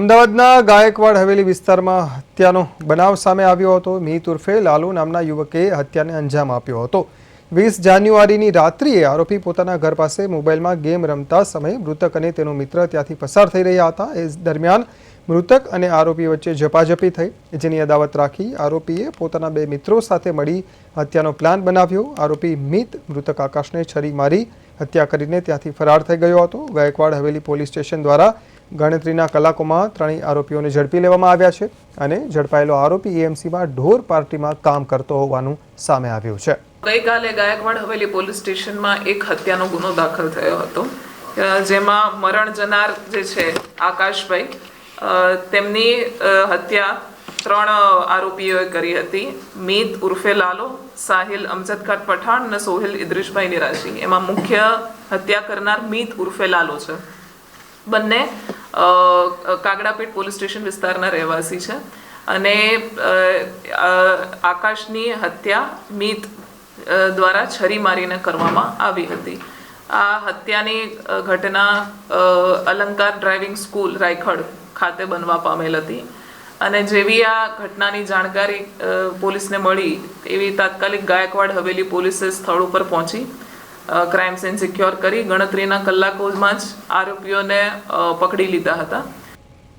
અમદાવાદના ગાયકવાડ હવેલી વિસ્તારમાં હત્યાનો બનાવ સામે આવ્યો હતો। મીત ઉર્ફે લાલુ નામના યુવકે હત્યાને અંજામ આપ્યો હતો। 20 જાન્યુઆરીની રાત્રિએ આરોપી પોતાના ઘર પાસે મોબાઈલમાં ગેમ રમતા સમયે મૃતક અને તેનો મિત્ર ત્યાંથી પસાર થઈ રહ્યા હતા। એ દરમિયાન મૃતક અને આરોપી વચ્ચે ઝપાઝપી થઈ, જેની અદાવત રાખી આરોપીએ પોતાના બે મિત્રો સાથે મળી હત્યાનો પ્લાન બનાવ્યો। આરોપી મીત મૃતક આકાશને છરી મારી હત્યા કરીને ત્યાંથી ફરાર થઈ ગયો હતો। ગાયકવાડ હવેલી પોલીસ સ્ટેશન દ્વારા ગણતરીના કલાકોમાં ત્રણેય આરોપીઓને ઝડપી લેવામાં આવ્યા છે અને ઝડપાયેલો આરોપી એએમસીમાં ઢોર પાર્ટીમાં કામ કરતો હોવાનું સામે આવ્યું છે। ગઈકાલે ગાયકવાડ હવેલી પોલીસ સ્ટેશનમાં એક હત્યાનો ગુનો દાખલ થયો હતો, જેમાં મરણ જનાર જે છે આકાશભાઈ, તેમની હત્યા 3 આરોપીઓએ કરી હતી। મીત ઉર્ફે લાલો, સાહિલ અમજદ ખાન પઠાણ અને સોહેલ ઇદ્રીશભાઈ નિરાશી। એમાં મુખ્ય હત્યા કરનાર મીત ઉર્ફે લાલો છે। બંને કાગડાપીઠ પોલીસ સ્ટેશન વિસ્તારના રહેવાસી છે અને આકાશની હત્યા મીત દ્વારા છરી મારીને કરવામાં આવી હતી। આ હત્યાની ઘટના અલંકાર ડ્રાઇવિંગ સ્કૂલ રાયખડ ખાતે બનવા પામેલ હતી અને જેવી આ ઘટનાની જાણકારી પોલીસને મળી એવી તાત્કાલિક ગાયકવાડ હવેલી પોલીસે સ્થળ ઉપર પહોંચી ક્રાઇમ સીન સિક્યોર કરી ગણતરીના કલાકોમાં જ આરોપીઓને પકડી લીધા હતા।